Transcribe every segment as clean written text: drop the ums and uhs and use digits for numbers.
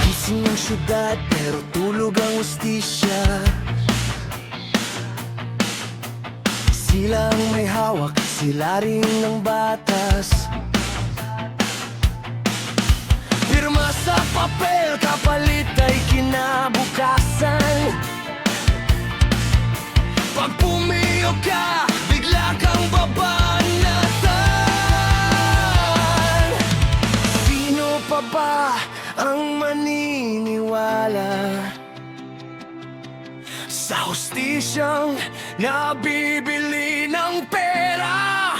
Gising ang syudad pero tulog ang hustisya. Sila ang may hawak, sila rin ang batas. Pirma sa papel, kapalit ay kinabukasan. Pag pumiyok ka, bigla kang babanatan. Sino pa ba ang maniniwala sa hustisyang nabibili ng pera?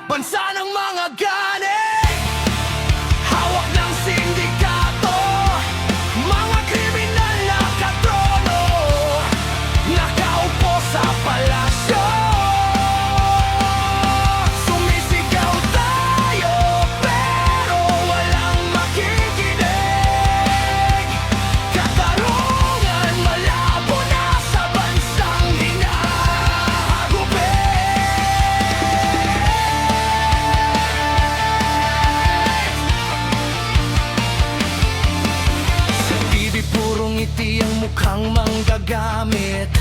Bansa ng mga ganing, hawak ng sindikato, mga kriminal na katrono, nakaupo sa palasyo. Sumisigaw tayo pero walang makikinig. Katarungan malabo na sa bansang hinahagupin. Sa TV puro ngiti ang mukhang manggagamit.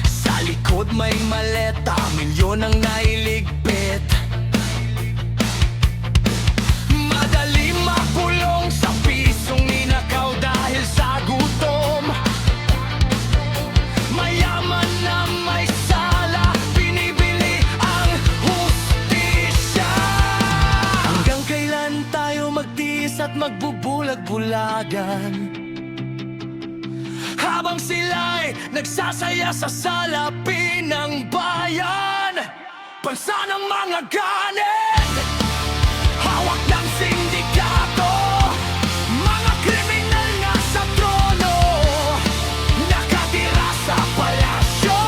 Sa likod may maleta, milyon ang nailigpit. Madali makulong sa pisong ninakaw dahil sa gutom. Mayaman na may sala, binibili ang hustisya. Hanggang kailan tayo magtiis at magbubulag-bulagan habang sila'y nagsasaya sa salapin ng bayan? Bansa ng mga ganin, hawak ng sindikato, mga kriminal na sa trono, nakatira sa palasyo.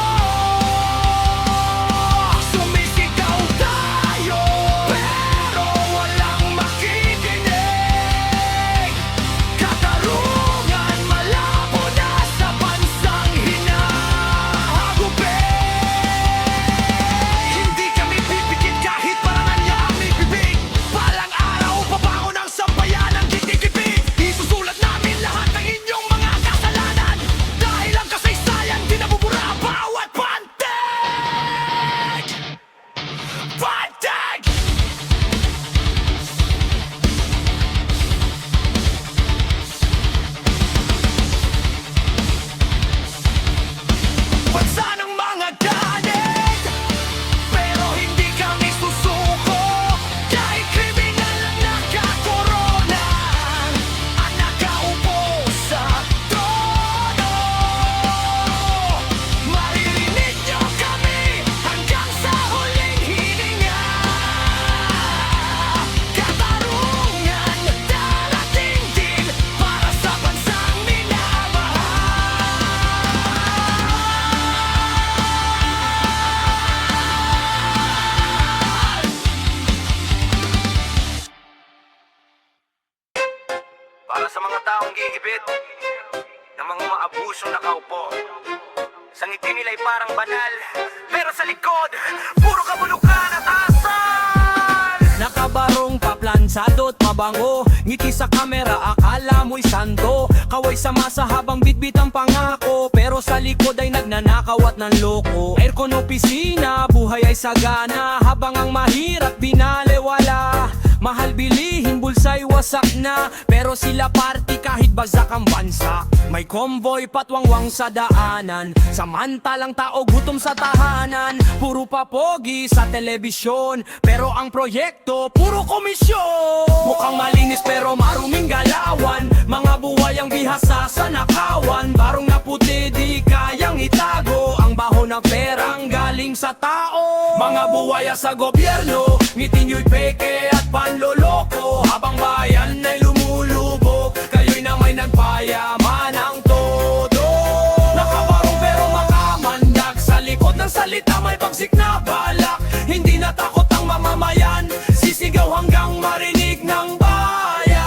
Sumisigaw tayo pero walang makikinig. Katarungan malabo na sa bansang hinahagupin. Hindi kami pipikit kahit parangan niya ang ibibig. Balang araw babango ng sambayanang kinikipig. Isusulat namin lahat ng inyong mga kasalanan, dahil ang kasaysayan di nabubura bawat pantig. Pantig! Bansa ng mga ganin, pero hindi kami susuko. Kahit kriminal ang nakakorona, ang nakaupo sa trono. Maririnig niyo kami hanggang sa huling hininga. Katarungan darating din para sa bansang minamahal. Para sa mga taong gigipit ng mga maabusong nakaupo, sa ngiti nila'y parang banal, pero sa likod puro kabulukan at asal. Nakabarong paplansado at mabango, ngiti sa kamera akala mo'y santo. Kaway sa masa habang bitbit ang pangako, pero sa likod ay nagnanakaw at nanloko. Aircon opisina, buhay ay sagana, habang ang mahirap binalewala. Mahal bilihin, bulsa'y wasak na, pero sila party kahit bagsak ang bansa. May convoy patwangwang sa daanan, samantalang tao gutom sa tahanan. Puro papogi sa telebisyon, pero ang proyekto puro komisyon. Mukhang malinis pero maruming galawan, mga buhay ang bihasa sa nakawan. Barong na puti di kayang itago, ang baho ng perang galing sa tao. Mga buwaya sa gobyerno, ngiti nyo'y peke at panloloko, habang bayan ay lumulubog, kayo'y na may nagpayaman ang todo. Nakabarong pero makamandag, sa likod ng salita may pagsik na balak. Hindi natakot ang mamamayan, hanggang marinig ng bayan.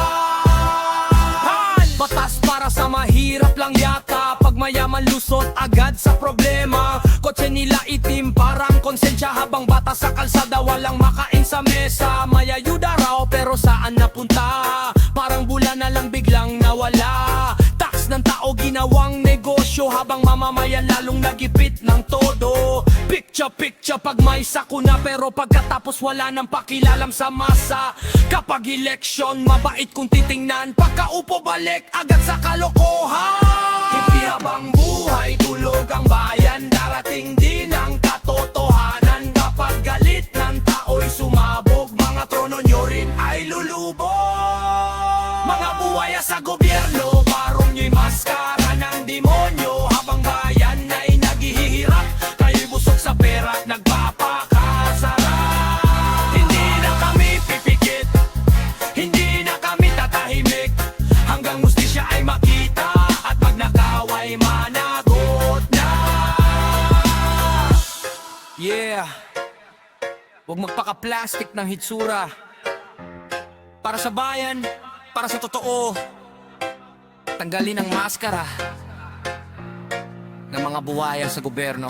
Batas para sa mahirap lang yata, pag mayaman lusot agad sa problema. Kotse nila itim parang konsensya, habang bata sa kalsada walang makain sa mesa. May ayuda raw pero saan napunta? Parang bula na lang biglang nawala. Tax ng tao ginawang negosyo, habang mamamayan lalong nagipit ng todo. Picture pag may sakuna, pero pagkatapos wala nang pakilalam sa masa. Kapag eleksyon mabait kung titingnan, pagkaupo balik agad sa kalokohan. Hindi habang buhay tulog ang bayan, darating din ang katotohanan. Kapag galit ng tao'y sumabog, mga trono nyo rin ay lulubog. Mga buwaya sa gobyerno, barong nyo'y maskara ng demonyo. Habang bayan ay naghihirap, kayo'y busog sa pera at nagpapakasarap. Hindi na kami pipikit, hindi na kami tatahimik, hanggang hustisya ay makita at pag nakaway managot na. Yeah, huwag magpaka-plastic ng hitsura. Para sa bayan, para sa totoo, tanggalin ang maskara ng mga buwaya sa gobyerno.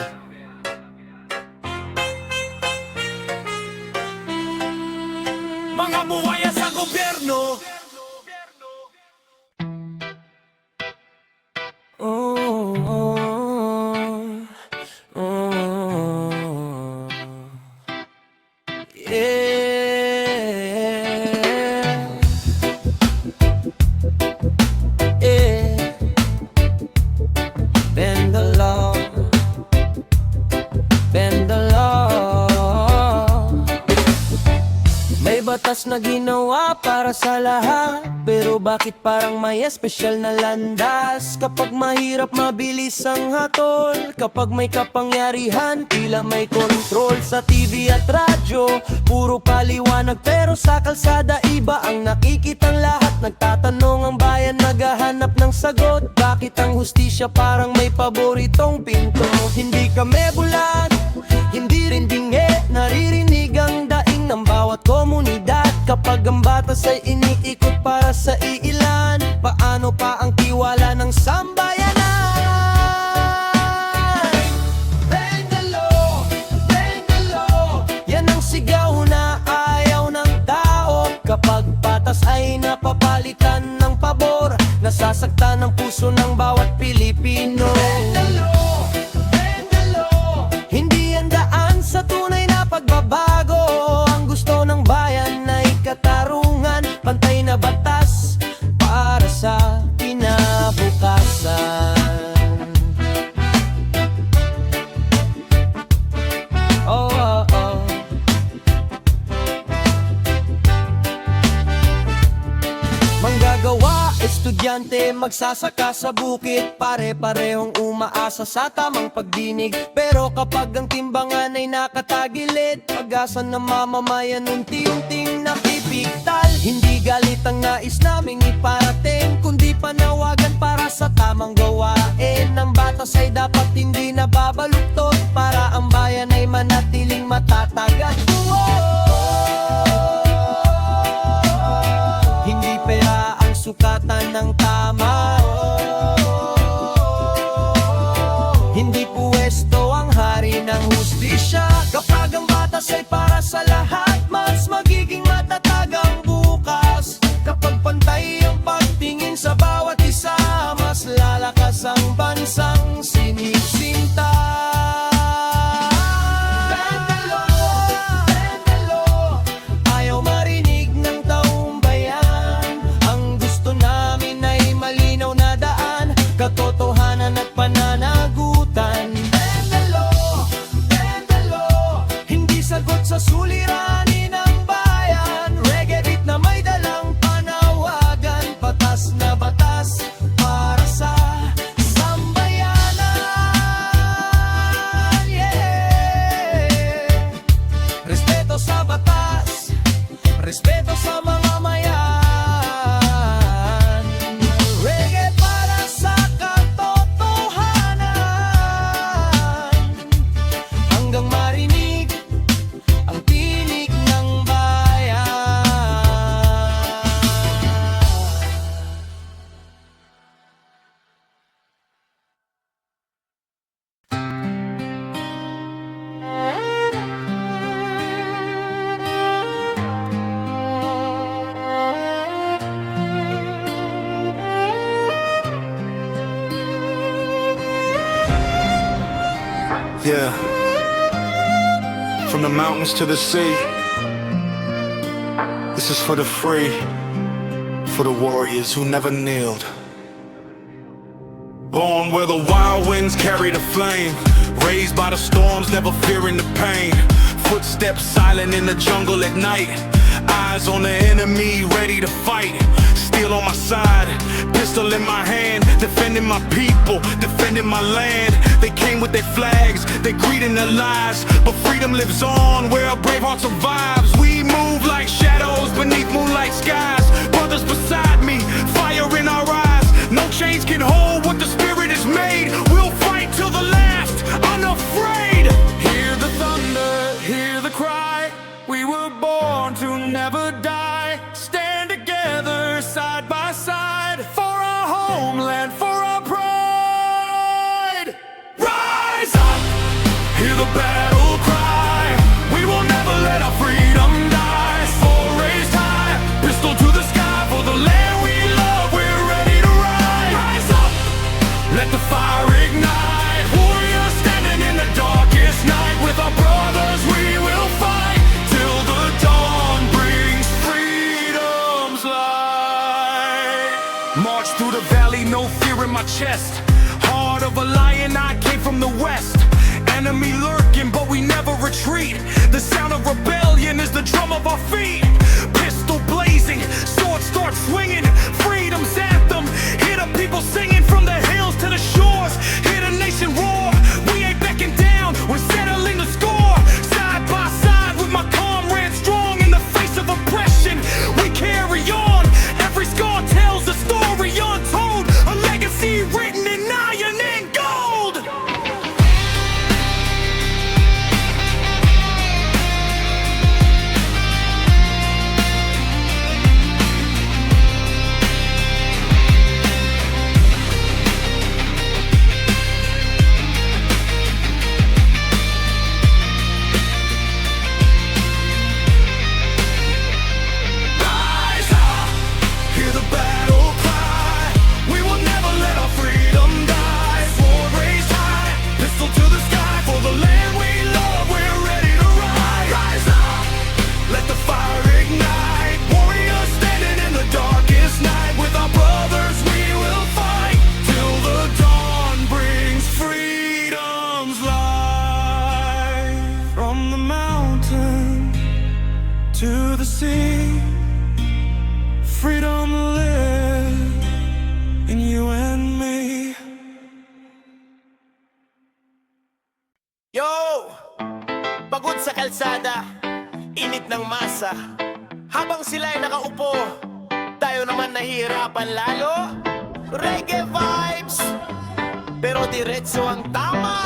Mga buwaya sa gobyerno. Bend the law, bend the law. May batas na ginawa para sa lahat, pero bakit parang may espesyal na landas? Kapag mahirap mabilis ang hatol, kapag may kapangyarihan tila may kontrol. Sa TV at radyo puro paliwanag, pero sa kalsada iba ang nakikitang lahat. Nagtatanong ang bayan, naghahanap ng sagot. Bakit ang hustisya parang may paboritong pinto? Hindi kami bulag, hindi rin bingi, naririnig ang daing ng bawat komunidad. Kapag ang batas ay iniikot para sa iilan, paano pa ang tiwala ng sambayanan? Bend the law, bend the law, yan ang sigaw na ayaw ng tao. Kapag batas ay napapalitan ng pabor, nasasaktan ang puso ng bawat Pilipino. Bend the law, bend the law, hindi yan daan sa tunay na pagbabago. Ang gusto ng bayan ay katarungan, pantay na batas para sa kinabukasan. Oh, oh, oh. Manggagawa, estudyante, magsasaka sa bukid, pare-parehong umaasa sa tamang pagdinig. Pero kapag ang timbangan ay nakatagilid, pag-asa ng mamamayan unti-unting napipigtal. Hindi galit ang nais naming iparating, kundi panawagan para sa tamang gawain. Ang batas ay dapat hindi nababaluktot, para ang bayan ay manatiling matatag at hindi pera ang sukatan ng tama, hindi puwesto ang hari ng hustisya. Kapag ang batas ay para sa lahat, mas magiging matatag ang bukas. Kapag pantay ang pagtingin sa bawat isa, mas lalakas ang bansang sinisinta. Yeah. From the mountains to the sea. This is for the free, for the warriors who never kneeled. Born where the wild winds carry the flame, raised by the storms, never fearing the pain. Footsteps silent in the jungle at night, eyes on the enemy, ready to fight. Steel on my side, pistol in my hand, defending my people, defending my land. They came with their flags, they greeting their lies, but freedom lives on where a brave heart survives. We move like shadows beneath moonlight skies, brothers beside me, fire in our eyes. No chains can hold what the spirit has made. We'll fight till the last, unafraid. Hear the thunder, hear the cry. We were born to never die. Stand together side by side for our homeland, for our pride. Rise up, hear the battle cry. We will never let our freedom die. Sword raised high, pistol to the sky. For the land we love, we're ready to rise. Rise up, let the fire ignite. Warriors standing in the darkest night. With our brothers we will fight till the dawn brings freedom's light. March through the valley, no fear in my chest. Heart of a lion, I came from the west. Enemy lurking, but we never retreat. The sound of rebellion is the drum of our feet. Pistol blazing, sword starts swinging. Freedom's anthem, hear the people singing. From the hills to the shores, hear the nation roar. We ain't backing down, we're settling the score. Side by side with my comrades, strong in the face of oppression. We carry on, every scar tells a story untold. A legacy written in iron and gold. Rise up, hear the battle cry. We will never let our freedom die. Sword raised high, pistol to the sky. For the land we love, we're ready to rise. Rise up, let the fire ignite. Warriors standing in the darkest night. With our brothers we will fight till the dawn brings freedom's light. From the mountain to the sea, freedom lives in you and me. Yo! Pagod sa kalsada, init ng masa. Habang sila ay nakaupo, tayo naman nahihirapan lalo. Reggae vibes, pero diretso ang tama.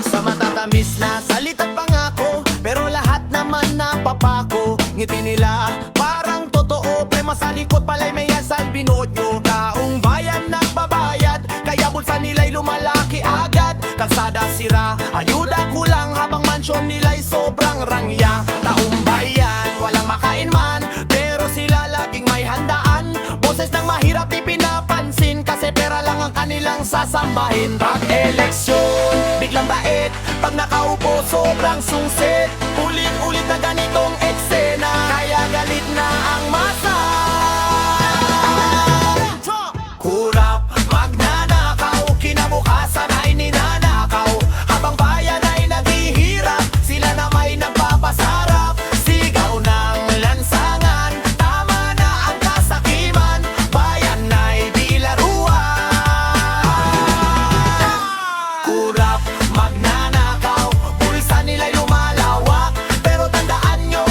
Sa matatamis na salita't pangako, pero lahat naman napapako. Ngiti nila parang totoo, prema sa likod pala'y may asal binodyo. Taong bayan nagbabayad, kaya bulsa nila'y lumalaki agad. Kalsada sira, ayuda kulang, habang mansyon nila'y sobrang rangya. Taong bayan, walang makain man, pero sila laging may handaan. Boses ng mahirap di pinapansin, kasi pera lang ang kanilang sasambahin. Pag eleksyon, biglang bait, pag nakaupo sobrang sungsit. Ulit-ulit na ganitong eksena, kaya galit na ang masa. Kurap, magnanakaw, kinabukasan ay ninanakaw. Habang bayan ay naghihirap, sila na may nagpapasarap. Sigaw ng lansangan, tama na ang kasakiman. Bayan ay di laruan. Kurap, magnanakaw, bulsa nila'y lumalawak. Pero tandaan nyo,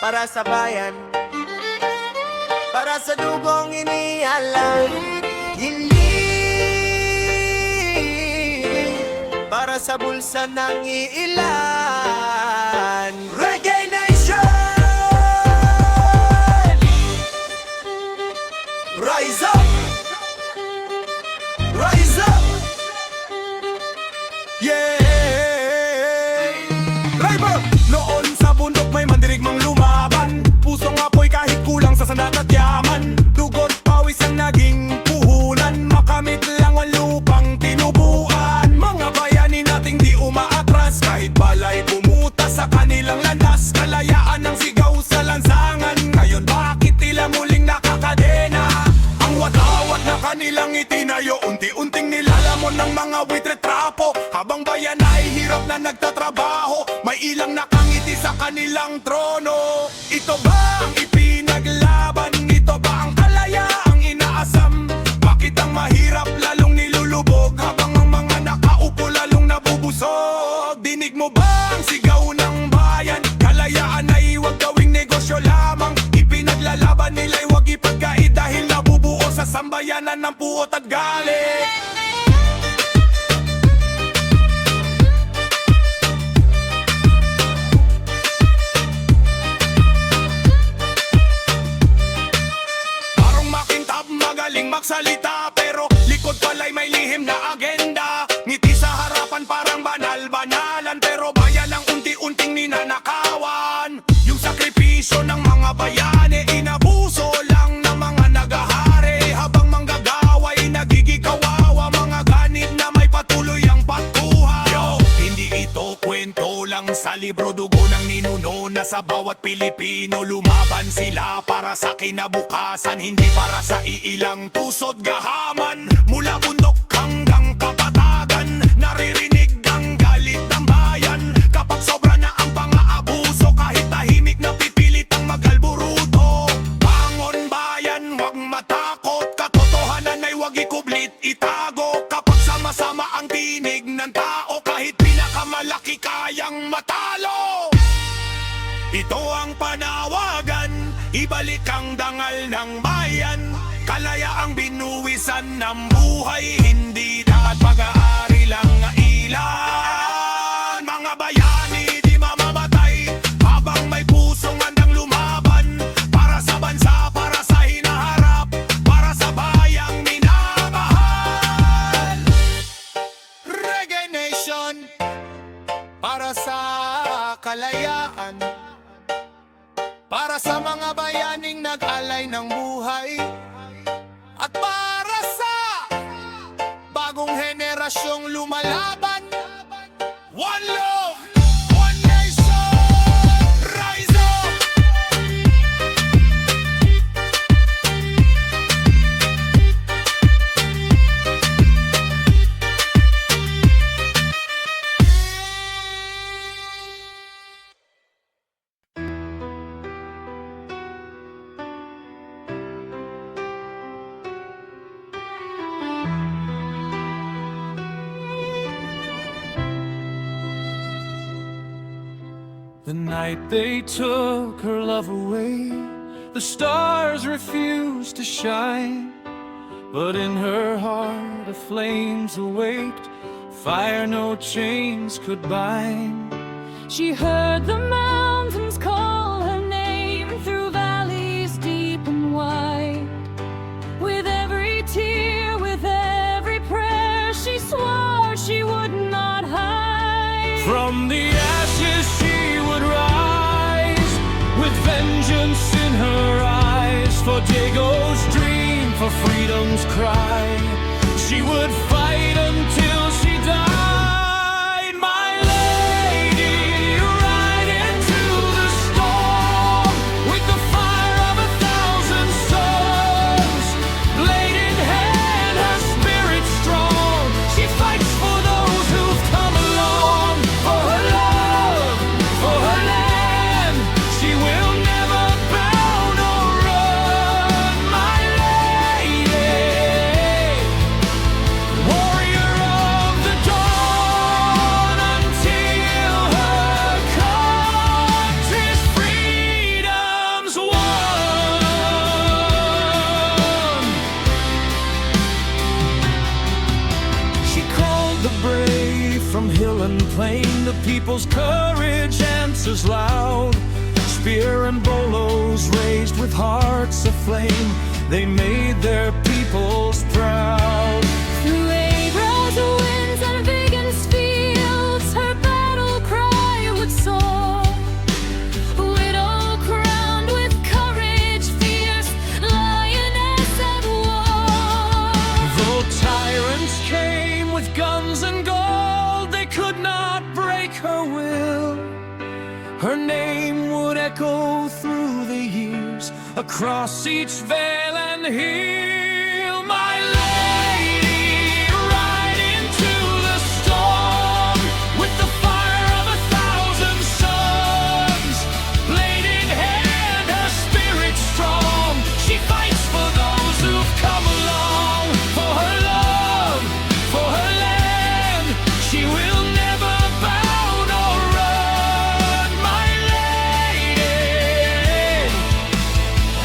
para sa bayan, para sa dugong inihalang, hindi para sa bulsa ng iilan. Reggae Nation! Rise up! Rise up! Yeah! Driver! Noon sa bundok may mandirigmang lumaban, pusong apoy kahit kulang sa sandat at yaman. Dugot pawis ang naging puhunan, makamit lang ang lupang tinubuan. Mga bayani nating di umaatras, kahit balay bumuta sa kanilang landas. Kalayaan ng sigaw sa lansangan, ngayon bakit tila muling nakakadena? Ang watawat na kanilang itinayo, unti-unting nilalamon ng mga witretrapo. Habang bayan ay hirap na nagtatrabaho, may ilang nakangiti sa kanilang trono. Ito ba ang ipinaglaban? Ito ba ang kalayaang inaasam? Bakit ang mahirap lalong nilulubog, habang ang mga nakaupo lalong nabubusog? Dinig mo ba ang sigaw ng bayan? Kalayaan ay huwag gawing negosyo lamang, ipinaglalaban nila'y huwag ipagkait dahil nabubuo sa sambayanan ng puot at galit. Parang makintab, magaling magsalita, pero likod pala'y may lihim na agenda. Ngiti sa harapan parang banal-banalan, pero bayan ang unti-unting ninanakawan. Yung sakripisyo ng mga bayani, inabuso lang ng mga nagahari. Habang manggagaway nagigikawawa, mga ganit na may patuloy ang pagkuha. Yo, hindi ito kwento lang sa libro, dugo ng ninuno na sa bawat Pilipino. Lumaban sila para sa kinabukasan, hindi para sa iilang tusod gahaman. Mula bundok hanggang kapatagan, naririnig ang galit ng bayan. Kapag sobra na ang pang-aabuso, kahit tahimik na pipilit ang mag-alburuto. Bangon bayan, huwag matakot, katotohanan ay huwag ikublit, itago. Kapag sama-sama ang tinig ng tao, kahit pinakamalaki kayang matalo. Ito ang panawagan, ibalik ang dangal ng bayan. Kalayaang binuwisan ng buhay, hindi dapat pag-aari lang ang ilan. Mga bayani di mamamatay, habang may pusong handang lumaban. Para sa bansa, para sa hinaharap, para sa bayang minamahal. Reggae Nation, para sa kalayaan, para sa mga bayaning nag-alay ng buhay, at para sa bagong henerasyong lumalaban. One love, one nation, rise up! The night they took her love away, the stars refused to shine. But in her heart the flames awaked, fire no chains could bind. She heard the mountains call her name through valleys deep and wide. With every tear, with every prayer, she swore she would not hide. From the ashes she would rise, with vengeance in her eyes. For Diego's dream, for freedom's cry, she would fight until she died. My lady, ride into the storm with the fire of 1,000 suns. Blade in hand, her spirit strong, she fights for those who've come along. For her love, for her land, she will never bow nor run. My lady, warrior of people's courage answers loud. Spear and bolos raised with hearts aflame, they made their peoples proud. Through Abra's winds and Vegan's fields, her battle cry would soar. Widow crowned with courage fierce, lioness at war. Though tyrants came with guns and gold, they could not break her will. Her name would echo through the years, across each vale and hill. My lady, ride into the storm with the fire of 1,000 suns. Blade in hand, her spirit strong, she fights for those who've come along. For her love, for her land, she will never bow nor run. My lady,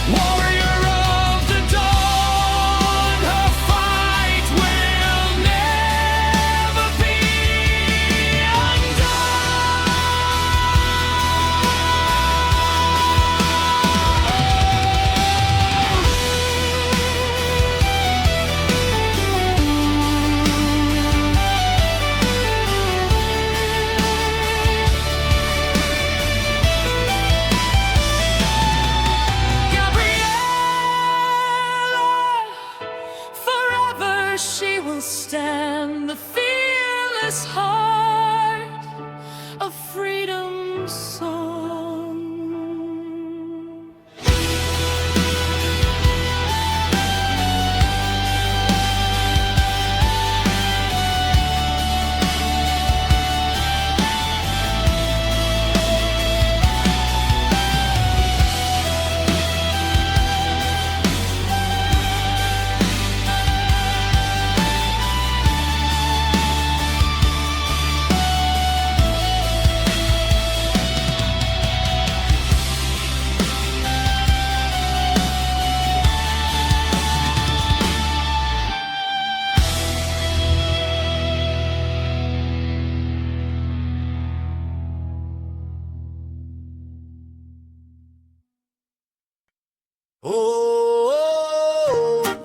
warrior of the dawn, her fight will never be Gabriella, forever she will stand, the fearless heart of freedom's song.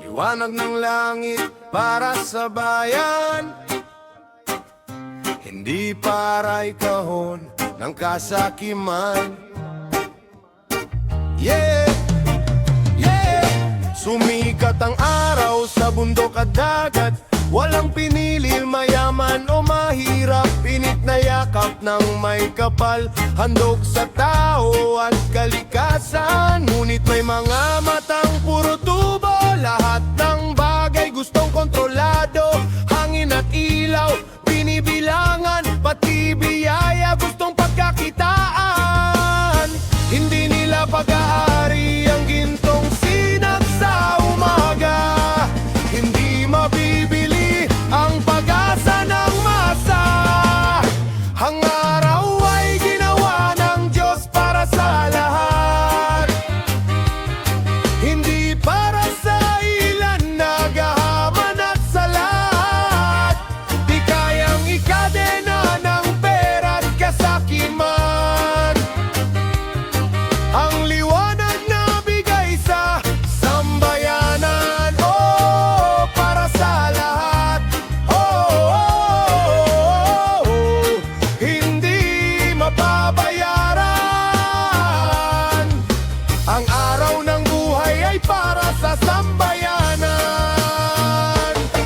Liwanag ng langit para sa bayan, hindi para ikahon ng kasakiman. Yeah, yeah. Sumikat ang araw sa bundok at dagat, walang pinili mayaman o mahirap. Pinit na yakap ng may kapal, handog sa tao at kalikasan. Ngunit may mga matang puro tubo, lahat ng bagay gustong kontrolado. Hangin at ilaw, binibilangan, pati biyaya gustong pagkakitaan. Hindi nila pag-aari ang gintong sinag sa umaga. Hindi mabibili ang pag-asa ng masa. Ang araw ay ginawa ng Diyos para sa lahat, hindi para sa ilan naghahaman at sa lahat. Di kayang ikadena ng pera at kasakiman ang liwanag na bigay sa sambayanan. Oh, para sa lahat. Hindi mapabayaran. Ang araw ng buhay ay para sa sambayanan.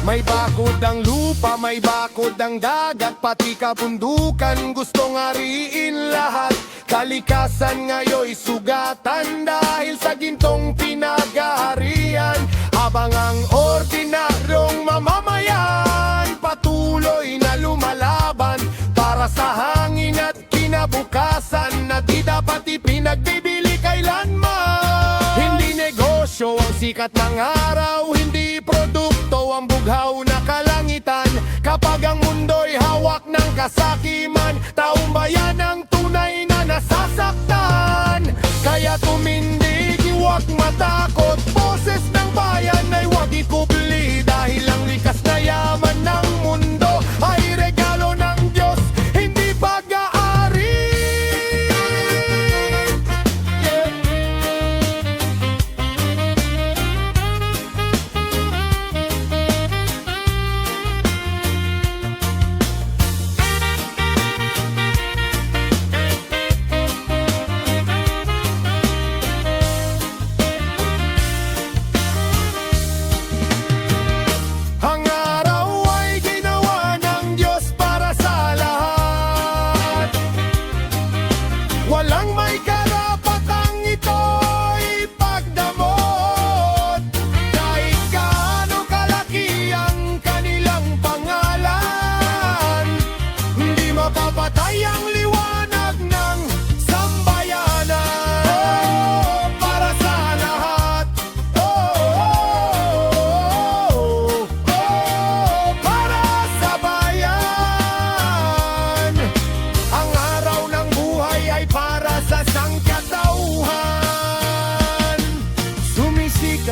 May bakod ang lupa, may bakod ang dagat, pati kabundukan gustong ariin lahat. Kalikasan ngayon'y sugatan dahil sa gintong pinag-aarian. Habang ang ordinaryong mamamayan patuloy na lumalaban para sa hangin at kinabukasan na di dapat ipinagbibili kailanman. Hindi negosyo ang sikat ng araw, hindi produkto ang bughaw na kalangitan. Kapag ang mundo'y hawak ng kasakiman, taong bayan ang tunay na nasasaktan. Kaya tumindig, huwag matakot, boses ng bayan ay huwag ikubli. Dahil ang likas na yaman ng mundo ay regalo ng Diyos, hindi bagay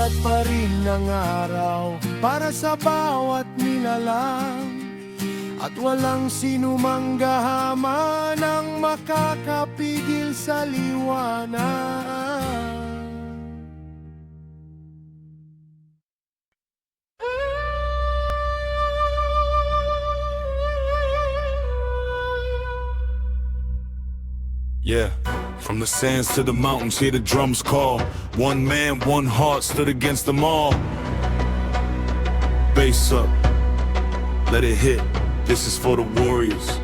sikat pa rin ang araw para sa bawat nilalang. At walang sinumang gahaman ang makakapigil sa liwanag. Yeah, from the sands to the mountains, hear the drums call. One man, one heart stood against them all. Bass up, let it hit. This is for the warriors.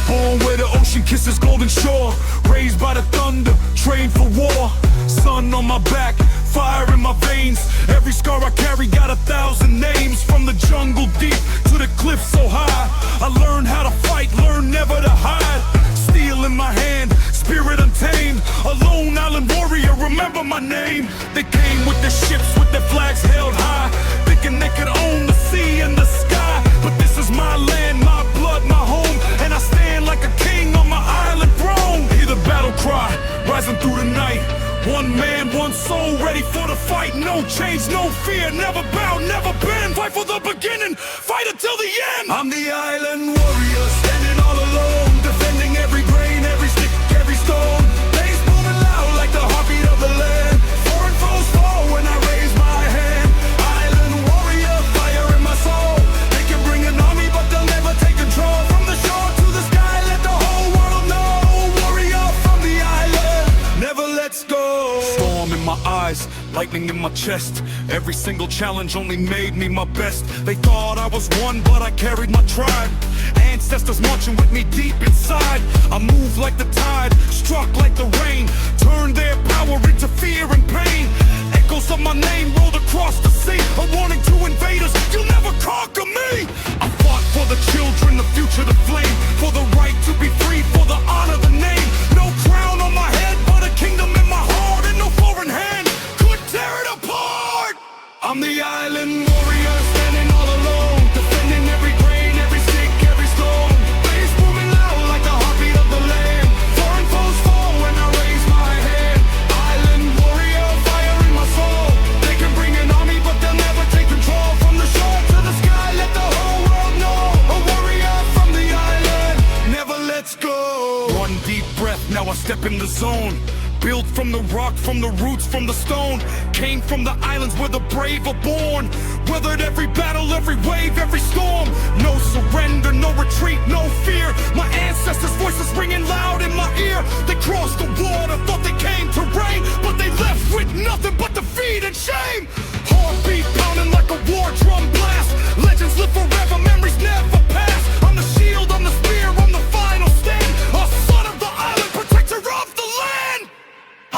Born where the ocean kisses golden shore, raised by the thunder, trained for war. Sun on my back, fire in my veins. Every scar I carry got 1,000 names. From the jungle deep to the cliff so high, I learned how to fight, learned never to hide. Steel in my hand, spirit untamed. A lone island warrior, remember my name. They came with their ships, with their flags held high, thinking they could own the sea and the sky. But this is my land, my blood, my home, and I stand like a king on my island throne. Hear the battle cry, rising through the night. One man, one soul, ready for the fight. No change, no fear, never bow, never bend. Fight for the beginning, fight until the end. I'm the island warrior, standing all alone, defending every grain, every stick, every stone. Bass booming loud like the heartbeat of the land. Foreign foes fall when I raise my hand. Island warrior, fire in my soul. They can bring an army, but they'll never take control. From the shore to the sky, let the whole world know. Warrior from the island, never lets go. Storm in my eyes, lightning in my chest. Every single challenge only made me my best. They thought I was one, but I carried my tribe. Ancestors marching with me deep inside. I move like the tide, struck like the rain. Turned their power into fear and pain. Echoes of my name rolled across the sea. A warning to invaders, you'll never conquer me. I fought for the children, the future, the flame. For the right to be free, for the honor, the name. No crown on my head, but a kingdom in my heart. And no foreign hand could tear it apart. I'm the island warrior, standing all alone, defending every grain, every stick, every stone. Bass booming loud like the heartbeat of the land. Foreign foes fall when I raise my hand. Island warrior, fire in my soul. They can bring an army, but they'll never take control. From the shore to the sky, let the whole world know. A warrior from the island, never lets go. One deep breath, now I step in the zone. Built from the rock, from the roots, from the stone. Came from the islands where the brave are born. Weathered every battle, every wave, every storm. No surrender, no retreat, no fear. My ancestors' voices ringing loud in my ear. They crossed the water, thought they came to reign, but they left with nothing but defeat and shame. Heartbeat pounding like a war drum blast. Legends live forever, memories never pass. I'm the shield, I'm the spear, I'm the final stand. A son of the island, protector of the land.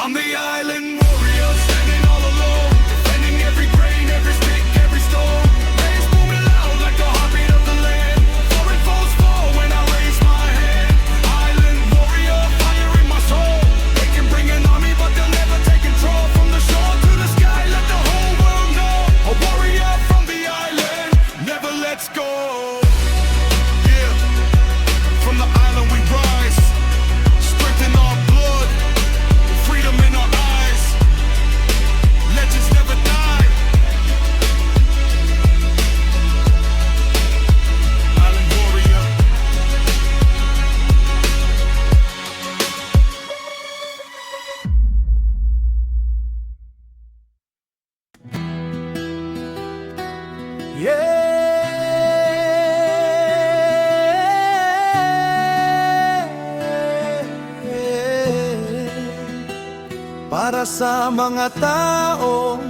I'm the island warrior, standing all alone, defending every grain, every stick, every stone. Bass booming loud like the heartbeat of the land. Foreign foes fall when I raise my hand. Island warrior, fire in my soul. They can bring an army, but they'll never take control. From the shore to the sky, let the whole world know. A warrior from the island, never lets go. Yeah, from the island we rise, strength in our blood, freedom in our eyes. Legends never die. Island warrior. Para sa mga taong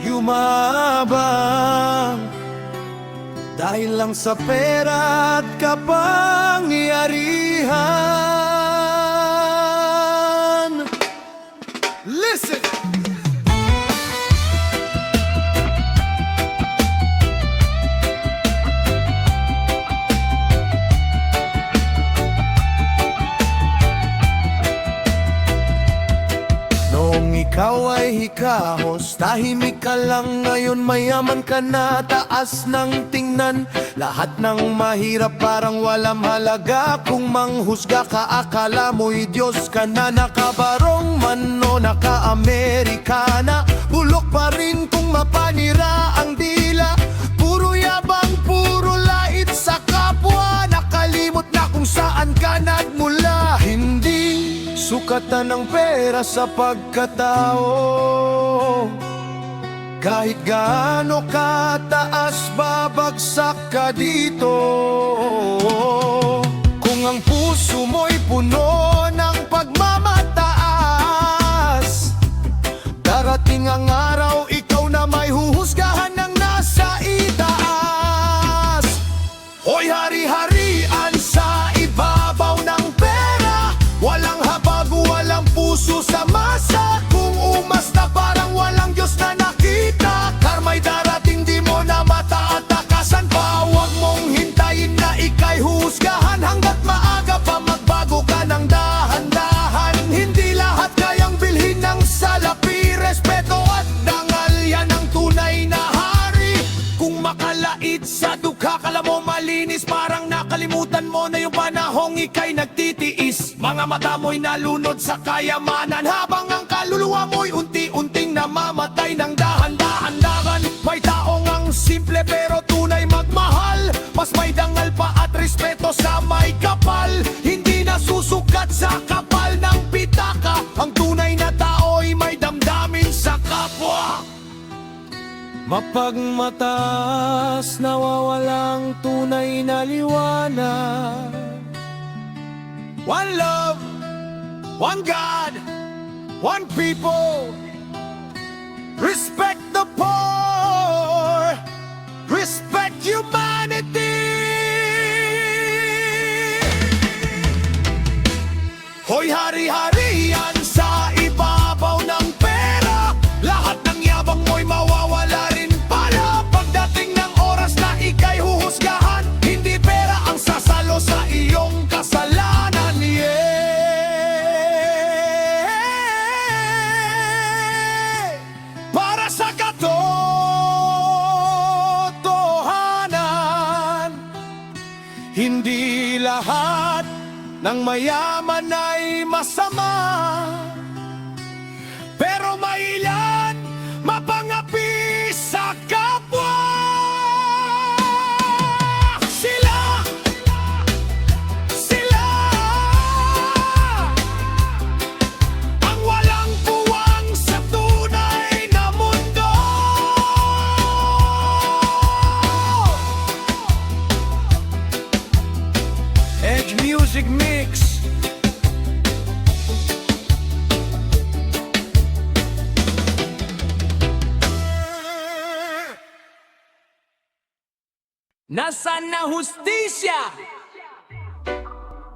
yumabang dahil lang sa pera at kapangyarihan. Listen! Noong ikaw ay hikahos. Tahimik ka lang ngayon, mayaman ka na, taas ng tingnan. Lahat ng mahirap parang walang halaga. Kung manghusga ka, akala mo'y Diyos ka na. Nakabarong man o naka-Amerikana, bulok pa rin kung mapanira ang dila. Puro yabang, puro lait sa kapwa. Nakalimot na kung saan ka nagmula. Hindi sukatan ng pera sa pagkatao. Kahit gaano kataas, babagsak ka dito. Kung ang puso mo'y puno ng pagmamataas, darating ang araw, ikaw na may huhusgahan ng nasa itaas. Hoy, hari-harian sa ibabaw ng pera, walang habag, walang puso sa masa. Kung umasta parang walang Diyos na nakita, karma'y darating, di mo na mata at takasan pa. Huwag mong hintayin na ika'y husgahan, hanggat maaga pa magbago ka ng dahan-dahan. Hindi lahat kayang bilhin ng salapi, respeto at dangal, yan ang tunay na hari. Kung makalait sa dukha, kala mo malinis, parang nakalimutan mo na yung panahong ika'y nagtitiis. Mga mata mo'y nalunod sa kayamanan, habang ang kaluluwa mo'y unti-unting namamatay ng dahan-dahan. May taong ang simple pero tunay magmahal, mas may dangal pa at respeto sa may kapal. Hindi nasusukat sa kapal ng pitaka, ang tunay na tao'y may damdamin sa kapwa. Mapagmatas, nawawalang tunay na liwanag. One love, one God, one people. Respect the poor, respect humanity. Hoy, hari-harian sa ibabaw ng pera, lahat ng yabang mo'y mawawala rin pala. Pagdating ng oras na ika'y huhusgahan, hindi pera ang sasalo sa iyong kasalanan. Para sa katotohanan, hindi lahat ng mayaman ay masama, pero may ilan mapangapi sa kapwa. Sila ang walang puwang sa tunay na mundo. Edge Music Mix. Nasaan na hustisya?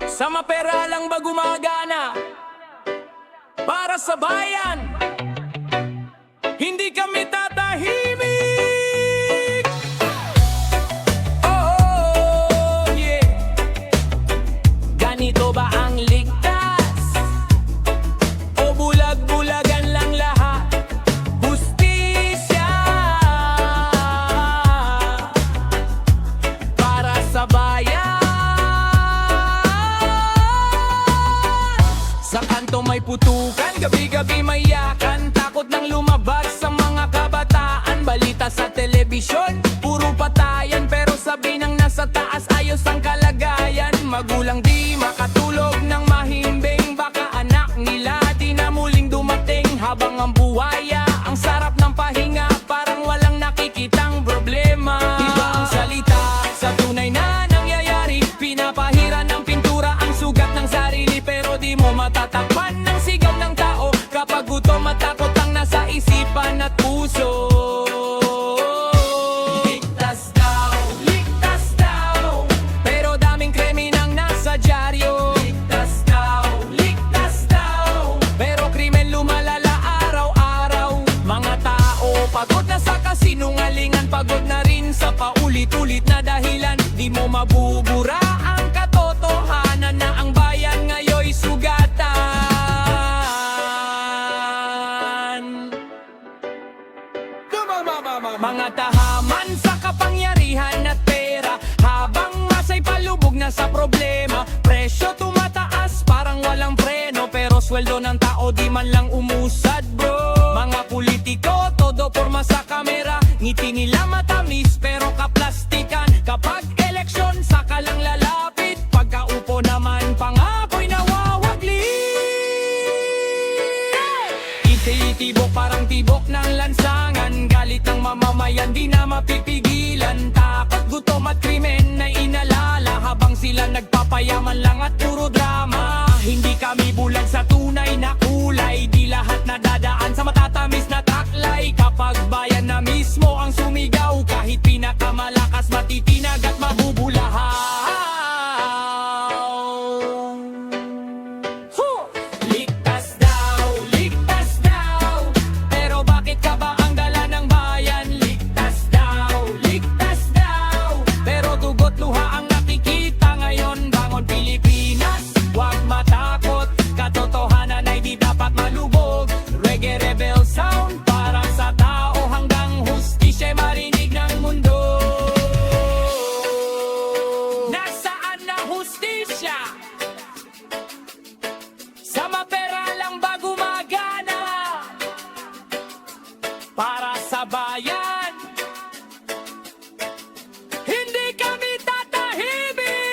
Sa mapera lang ba gumagana? Para sa bayan, hindi kami tatahimik. Oh, yeah. Ganito ba ang ligtas? O bulag-bulagan lang lahat? Hustisya para sa bayan. Sa kanto may putukan, gabi-gabi may yakan, takot nang lumabas sa mga kabataan. Balita sa telebisyon, puro patayan, pero sabi ng nasa taas ayos ang kalagayan. Magulang di makatulog ng mahimbing, baka anak nila di na muling dumating. Habang ang buhaya, ang sarap ng pahinga, parang walang nakikitang problema. Iba ang salita sa tunay na nangyayari, pinapahiran ng pintura ang sugat ng sarili, pero di mo matatakpan ng sigaw ng tao kapag gutom at takot ang nasa isipan at puso. Ligtas daw, pero daming kriminang nasa dyaryo. Ligtas daw, pero krimen lumalala araw-araw. Mga tao pagod na sa kasinungalingan, pagod na rin sa paulit-ulit na dahilan. Di mo mabubura ang katotohanan na ang bayan ngayon'y sugatan. pero sweldo ng tao di man lang umusad bro. Mga politiko, todo porma sa kamera, ngiti nila matamis pero kaplastikan. Kapag eleksyon, saka lang lalapit, pagkaupo naman pangako'y nawawagli. Ititibok parang tibok ng lansangan, galit ng mamamayan di na mapipigilan. Takot, gutom at krimen na inalala, habang sila nagpapayaman lang at puro drama. Hindi kami bulag sa tunay na kulay, di lahat nadadaan sa matatamis na taklay. Kapag bayan na mismo ang sumigaw, kahit pinakamalakas matitinag at mabubulahaw. Ligtas daw, pero bakit ka ba ang dala ng bayan? Ligtas daw, pero dugot luha ang nakikita ngayon. Bangon Pilipinas, huwag matakot, katotohanan ay di dapat malubog. Reggae rebel sound para sa tao, hanggang hustisya marinig ng mundo. Nasaan na hustisya? Sa mapera lang ba gumagana? Para sa bayan, hindi kami tatahimik.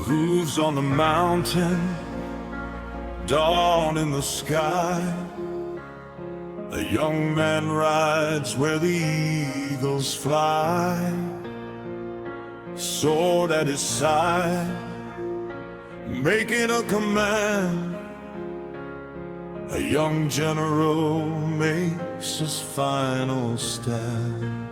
Roofs on the mountain, dawn in the sky. A young man rides where the eagles fly. Sword at his side, making a command. A young general makes his final stand.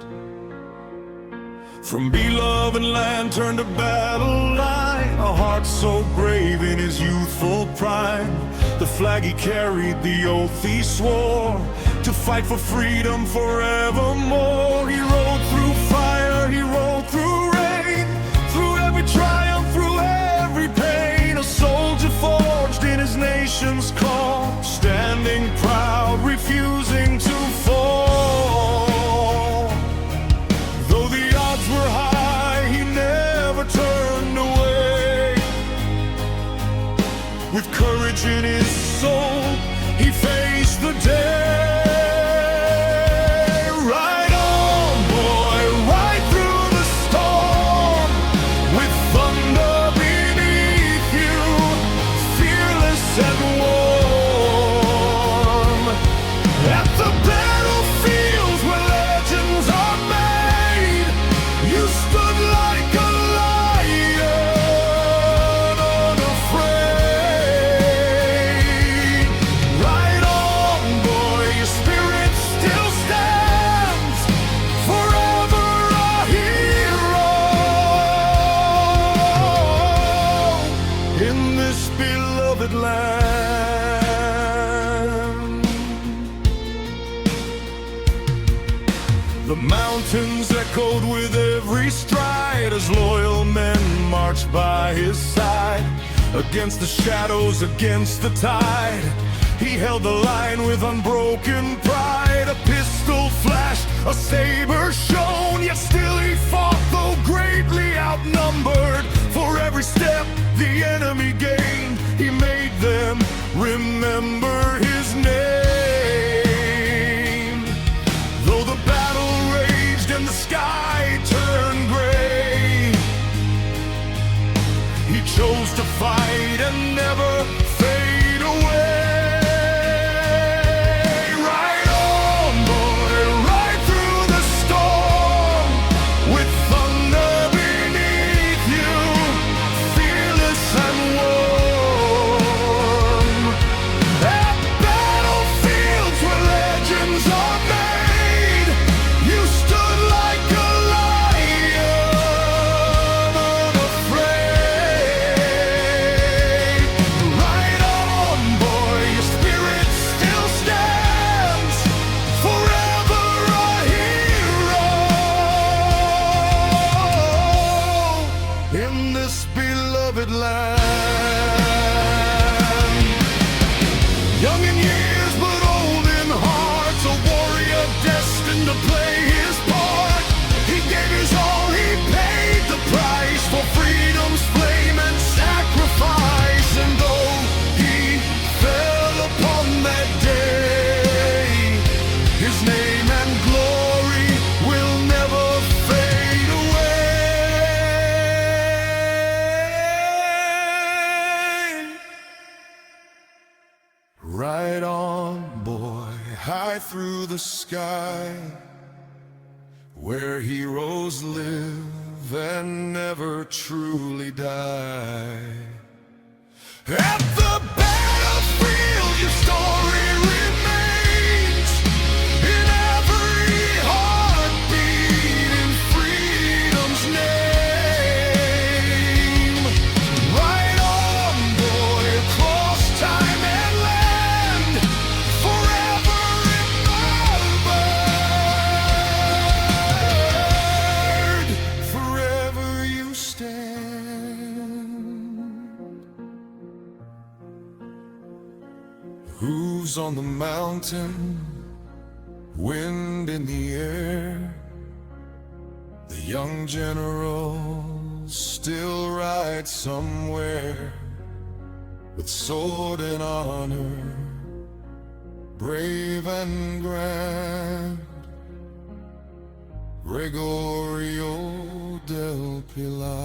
From beloved land turned to battle line, a heart so brave in his youthful prime. The flag he carried, the oath he swore, to fight for freedom forevermore. He rode through fire, he rode through rain, through every triumph, through every pain. A soldier forged in his nation's call, standing proud, refusing to fall. Though the odds were high, he never turned away. With courage in his soul, he faced the day. Ride on, boy, ride through the storm, with thunder beneath you, fearless and warm. At the battlefields where legends are made, you stood like a lion, unafraid. Ride on, boy, your spirit still stands, forever a hero in this beloved land. The mountains echoed with every stride as loyal men marched by his side. Against the shadows, against the tide, he held the line with unbroken pride. A pistol flashed, a saber shone, yet still he fought, though greatly outnumbered. For every step the enemy gained, he made them remember his name. Though the battle raged and the sky turned gray, he chose to fight and never fade away. Ride on, boy, ride through the storm, with thunder beneath you, fearless and warm. sky, where heroes live and never truly die. At the battlefield, your story remains in every heartbeat in freedom's name. Right on, boy, across time and land, forever remembered. Forever you stand. Hooves on the mountain, wind in the air. The young general still rides somewhere with sword and honor, brave and grand. Gregorio del Pilar.